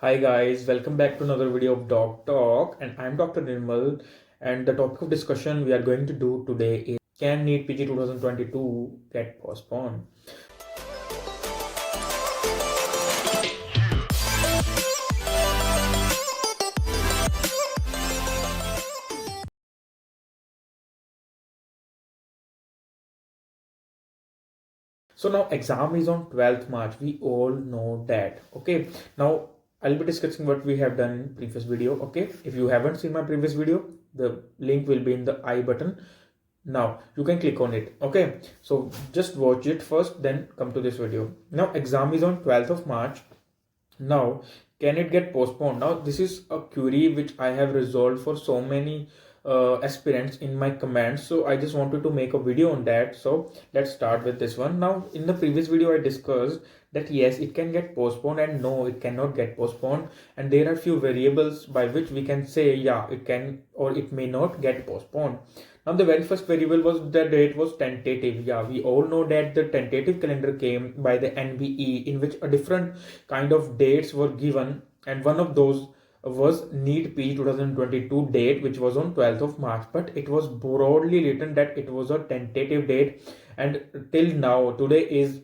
Hi guys, welcome back to another video of Doc Talk, and I'm Dr. Nirmal. And the topic of discussion we are going to do today is, can NEET PG 2022 get postponed? So now exam is on 12th March. We all know that. Okay. Now I'll be discussing what we have done in previous video. Okay. If you haven't seen my previous video, the link will be in the I button. Now you can click on it. Okay. So just watch it first, then come to this video. Now exam is on 12th of March. Now, can it get postponed? Now, this is a query which I have resolved for so many aspirants in my comments. So I just wanted to make a video on that. So let's start with this one. Now, in the previous video, I discussed that yes, it can get postponed and no, it cannot get postponed. And there are few variables by which we can say, yeah, it can or it may not get postponed. Now, the very first variable was the date was tentative. Yeah, we all know that the tentative calendar came by the NBE, in which a different kind of dates were given, and one of those was NEET PG 2022 date, which was on 12th of March. But it was broadly written that it was a tentative date, and till now, today is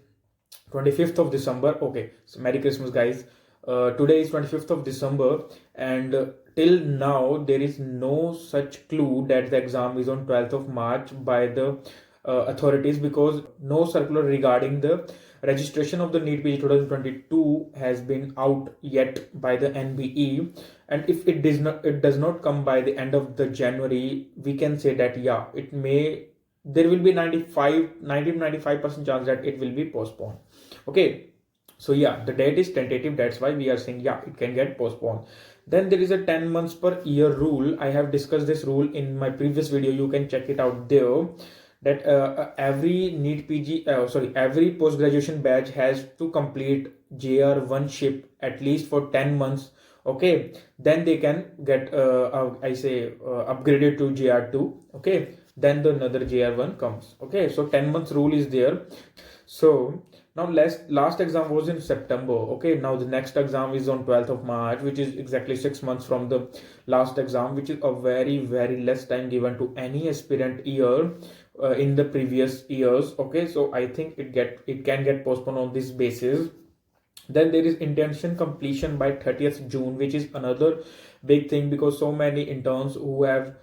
25th of December. Okay, so Merry Christmas, guys. Today is 25th of December, and till now there is no such clue that the exam is on 12th of March by the authorities, because no circular regarding the registration of the NEET PG 2022 has been out yet by the NBE. And if it does not come by the end of the January, we can say that yeah, it may, there will be 90 to 95% chance that it will be postponed. Okay, so yeah, the date is tentative, that's why we are saying yeah, it can get postponed. Then there is a 10 months per year rule. I have discussed this rule in my previous video, you can check it out there, that every NEET PG every post graduation batch has to complete JR1 ship at least for 10 months. Okay, then they can get upgraded to JR2. Okay, then the another JR1 comes. Okay, so 10 months rule is there. So now last exam was in September. Okay, now the next exam is on 12th of March, which is exactly 6 months from the last exam, which is a very less time given to any aspirant year in the previous years. Okay, so I think it can get postponed on this basis. Then there is intention completion by 30th June, which is another big thing, because so many interns who have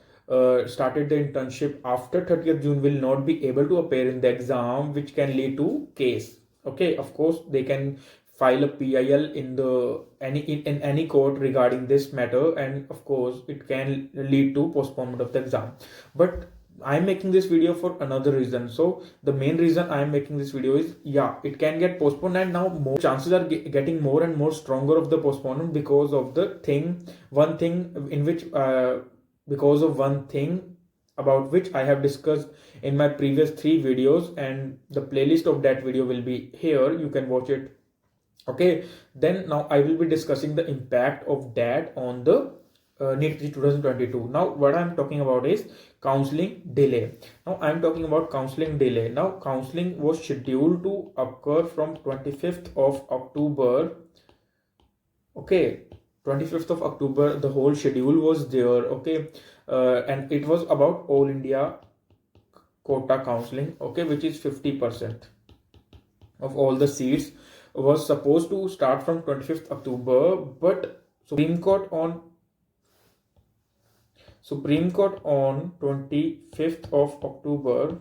started the internship after 30th June will not be able to appear in the exam, which can lead to case. Okay, of course they can file a PIL in the in any court regarding this matter, and of course it can lead to postponement of the exam. But I'm making this video for another reason. So the main reason I'm making this video is yeah, it can get postponed, and now more chances are getting more and more stronger of the postponement, because of the one thing in which because of one thing about which I have discussed in my previous 3 videos, and the playlist of that video will be here, you can watch it. Okay, then now I will be discussing the impact of that on the NEET 2022. Now what I'm talking about is counseling delay. Now I'm talking about counseling delay. Now counseling was scheduled to occur from 25th of October. Okay, 25th of October, the whole schedule was there. Okay, and it was about all India quota counseling. Okay, which is 50% of all the seats was supposed to start from 25th October, but Supreme Court on 25th of October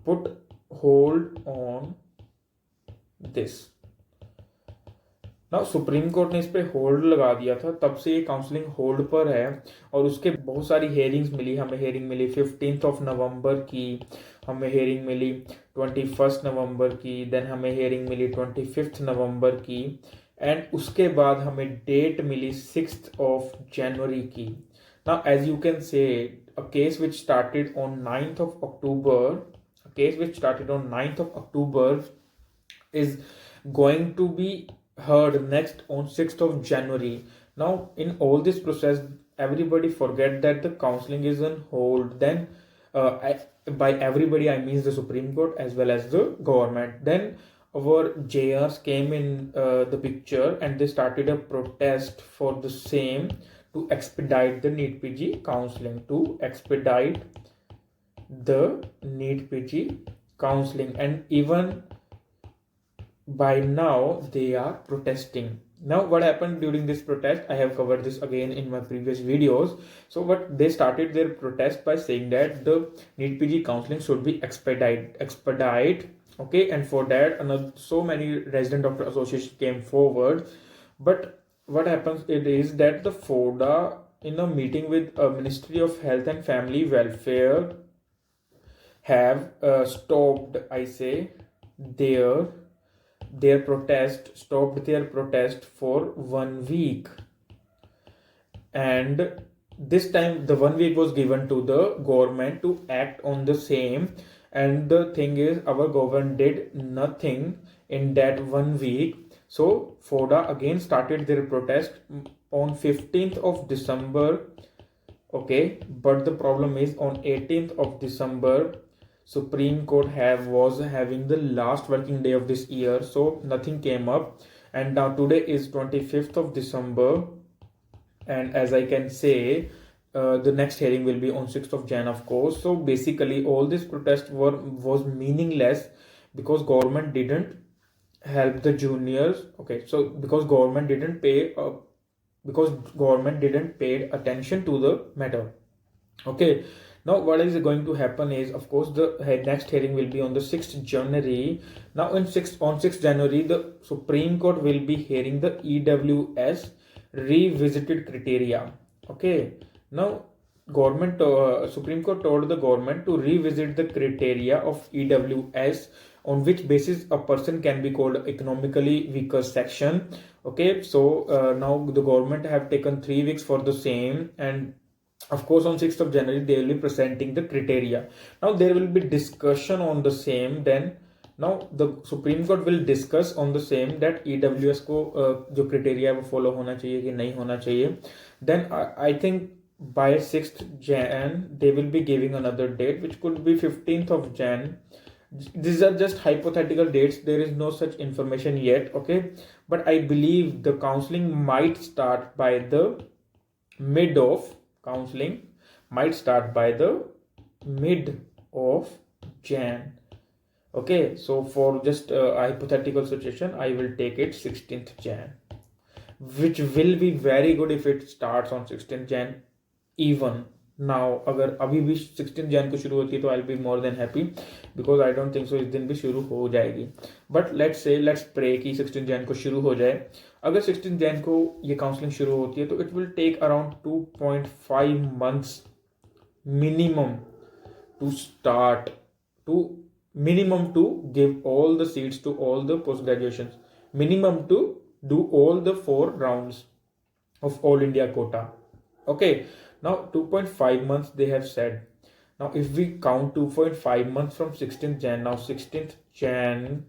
put hold on this. ना supreme court ने इस पे hold लगा दिया था, तब से ये काउंसलिंग होल्ड पर है। और उसके बहुत सारी हेयरिंग्स मिली, हमें hearing milli 15th of November की, हमें हेयरिंग मिली 21st November की, देन हमें हेयरिंग मिली 25th November की, एंड उसके बाद हमें डेट मिली 6th of January की. Now as you can say, a case which started on 9th of October is going to be heard next on 6th of January. Now in all this process, everybody forget that the counseling is on hold. Then by everybody I mean the Supreme Court as well as the government. Then our JRs came in the picture, and they started a protest for the same, to expedite the NEET PG counseling, and even by now they are protesting. Now what happened during this protest, I have covered this again in my previous videos. So what they started their protest by saying that the NEET PG counseling should be expedite. Okay, and for that another so many resident doctor association came forward. But what happens it is that the FODA, in a meeting with Ministry of Health and Family Welfare, have stopped, I say, their protest for 1 week. And this time the 1 week was given to the government to act on the same. And the thing is, our government did nothing in that 1 week. So FODA again started their protest on 15th of December. Okay, but the problem is on 18th of December, Supreme Court was having the last working day of this year, so nothing came up. And now today is 25th of December, and as I can say, the next hearing will be on 6th of Jan, of course. So basically all this protest was meaningless, because government didn't help the juniors. Okay, so because government didn't pay attention to the matter. Okay, now what is going to happen is, of course, the next hearing will be on the 6th January. Now on 6th January, the Supreme Court will be hearing the EWS revisited criteria. Okay, now Supreme Court told the government to revisit the criteria of EWS, on which basis a person can be called economically weaker section. Okay, so now the government have taken 3 weeks for the same, and of course on 6th of January they will be presenting the criteria. Now there will be discussion on the same. Then now the Supreme Court will discuss on the same that EWS को जो criteria वो follow होना चाहिए कि नहीं होना चाहिए. Then I think by 6th Jan they will be giving another date, which could be 15th of Jan. These are just hypothetical dates, there is no such information yet. Okay, but I believe the counseling might start by the mid of Jan. Okay, so for just a hypothetical situation, I will take it 16th Jan, which will be very good if it starts on 16th Jan. Even now अगर अभी भी 16th Jan को शुरू होती है तो I'll be more than happy, because I don't think so इस दिन भी शुरू हो जाएगी. But let's pray कि 16th Jan को शुरू हो जाए. अगर 16th Jan को ये काउंसलिंग शुरू होती है तो it will take around 2.5 months minimum to give all the seats to all the post graduations, minimum to do all the 4 rounds of all India quota. Okay, now 2.5 months they have said. Now if we count 2.5 months from 16th Jan, now 16th Jan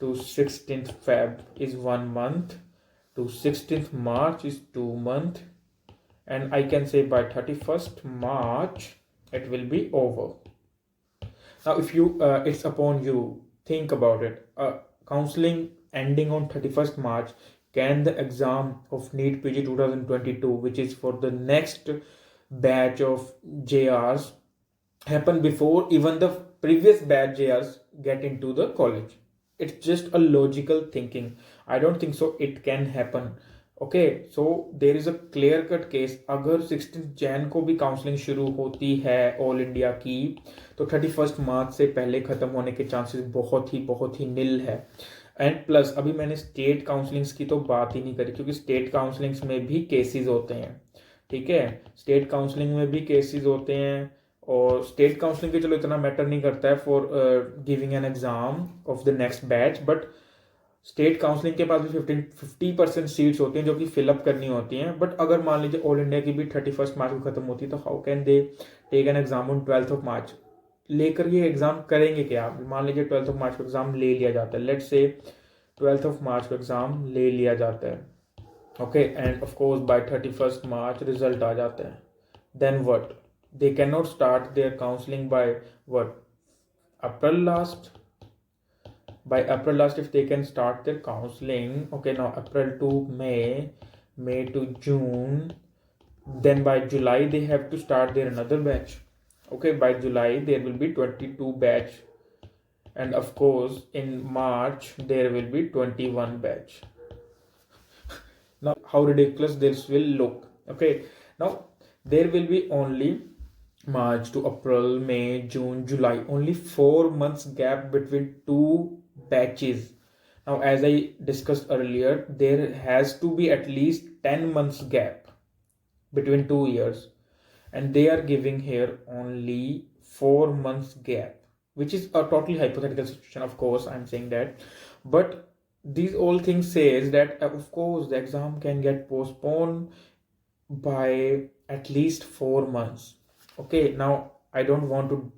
to 16th Feb is 1 month, to 16th March is 2 months, and I can say by 31st March it will be over. Now if you it's upon you, think about it. Counseling ending on 31st March, can the exam of NEET PG 2022, which is for the next batch of JRs, happen before even the previous batch JRs get into the college? It's just a logical thinking. I don't think so it can happen. Okay, so there is a clear cut case. अगर 16th Jan को भी counselling शुरू होती है all India की, तो 31st मार्च से पहले खत्म होने के चांसेस बहुत ही निल है. एंड प्लस अभी मैंने स्टेट काउंसलिंग्स की तो बात ही नहीं करी, क्योंकि स्टेट काउंसलिंग्स में भी केसेस होते हैं. ठीक है, स्टेट काउंसलिंग में भी केसेस होते हैं, और स्टेट काउंसलिंग के चलो इतना मैटर नहीं करता है for giving an exam of the next batch. But state counselling के पास भी 50% सीट्स होती हैं जो कि फिलअप करनी होती हैं. बट अगर मान लीजिए ऑल इंडिया की भी 31st मार्च को खत्म होती है, तो how can they take an exam on 12th of March? लेकर ये एग्जाम करेंगे क्या? मान लीजिए 12th ऑफ मार्च को एग्जाम ले लिया जाता है, लेट्स से 12th ऑफ मार्च को एग्जाम ले लिया जाता है. Okay, end of course by 31st March result आ जाता है. Then what? They can not start there counselling by what? April last. by April last, if they can start their counseling, okay, now April to May, May to June, then by July they have to start their another batch. Okay, by July there will be 22 batch, and of course in March there will be 21 batch. Now how ridiculous this will look. Okay, now there will be only March to April, May, June, July, only 4 months gap between two batches. Now, as I discussed earlier, there has to be at least 10 months gap between 2 years, and they are giving here only 4 months gap, which is a totally hypothetical situation. Of course, I'm saying that, but these all things says that of course the exam can get postponed by at least 4 months. Okay, now I don't want to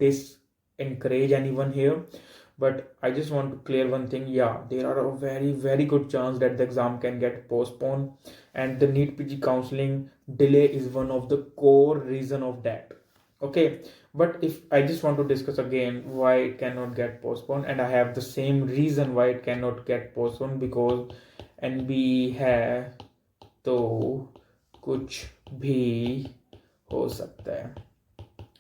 encourage anyone here, but I just want to clear one thing. Yeah, there are a very good chance that the exam can get postponed, and the NEET PG counseling delay is one of the core reason of that. Okay, but if I just want to discuss again why it cannot get postponed, and I have the same reason why it cannot get postponed, because NB है तो कुछ भी हो सकता है.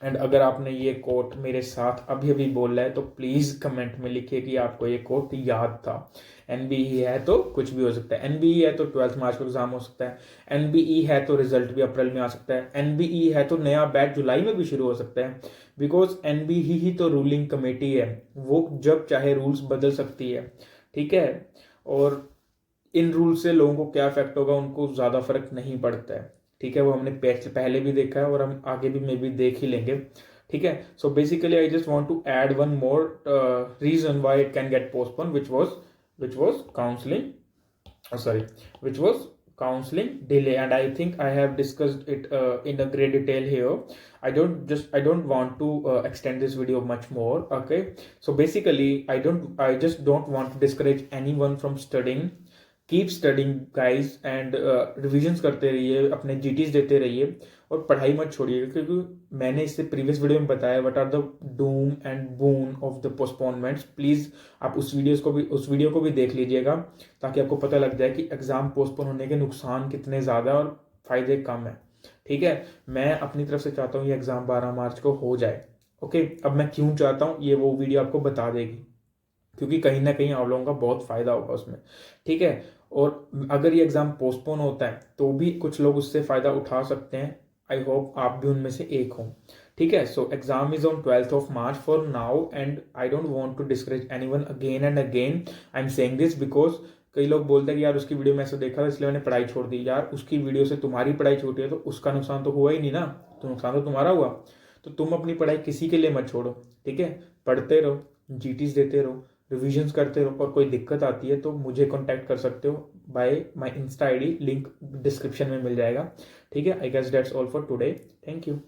And अगर आपने ये कोट मेरे साथ अभी अभी बोला है तो प्लीज़ कमेंट में लिखिए कि आपको ये कोट याद था. एनबीई है तो कुछ भी हो सकता है. एनबीई है तो 12 मार्च को एग्जाम हो सकता है. एनबीई है तो रिजल्ट भी अप्रैल में आ सकता है. एनबीई है तो नया बैच जुलाई में भी शुरू हो सकता है, बिकॉज एनबीई ही तो रूलिंग कमेटी है, वो जब चाहे रूल्स बदल सकती है. ठीक है, और इन रूल से लोगों को क्या इफेक्ट होगा उनको ज़्यादा फर्क नहीं पड़ता है. ठीक है, वो हमने पहले भी देखा है और हम आगे भी मे भी देख ही लेंगे. ठीक है, so basically I just want to add one more reason why it can get postpone, which was counseling delay, and I think I have discussed it in a great detail here. I don't want to extend this video much more. Okay, so basically I just don't want to discourage anyone from studying. Keep studying guys and revisions करते रहिए, अपने जीटीज देते रहिए और पढ़ाई मत छोड़िए, क्योंकि मैंने इससे प्रीवियस वीडियो में बताया what are the doom and boon of the postponements. Please आप उस वीडियो को भी देख लीजिएगा, ताकि आपको पता लग जाए कि एग्जाम पोस्टपोन होने के नुकसान कितने ज़्यादा और फायदे कम है. ठीक है, मैं अपनी तरफ से चाहता हूँ ये एग्जाम 12 मार्च को हो जाए. ओके, अब मैं क्यों चाहता हूँ ये वो वीडियो आपको बता देगी, क्योंकि कहीं ना कहीं आप लोगों का बहुत फायदा होगा उसमें. ठीक है, और अगर ये एग्जाम पोस्टपोन होता है तो भी कुछ लोग उससे फायदा उठा सकते हैं. आई होप आप भी उनमें से एक हो. ठीक है, so exam is on 12th March for now, and I don't want to discourage anyone again and again. I am saying this because कई लोग बोलते हैं कि यार उसकी वीडियो में ऐसा देखा था इसलिए मैंने पढ़ाई छोड़ दी. यार उसकी वीडियो से तुम्हारी पढ़ाई छूटी है तो उसका नुकसान तो हुआ ही नहीं ना, तो नुकसान तो तुम्हारा हुआ. तो तुम अपनी पढ़ाई किसी के लिए मत छोड़ो. ठीक है, पढ़ते रहो, जीटीज देते रहो, रिविजन्स करते रहो, और कोई दिक्कत आती है तो मुझे कांटेक्ट कर सकते हो by my insta ID, link description में मिल जाएगा. ठीक है, I guess that's all for today. Thank you.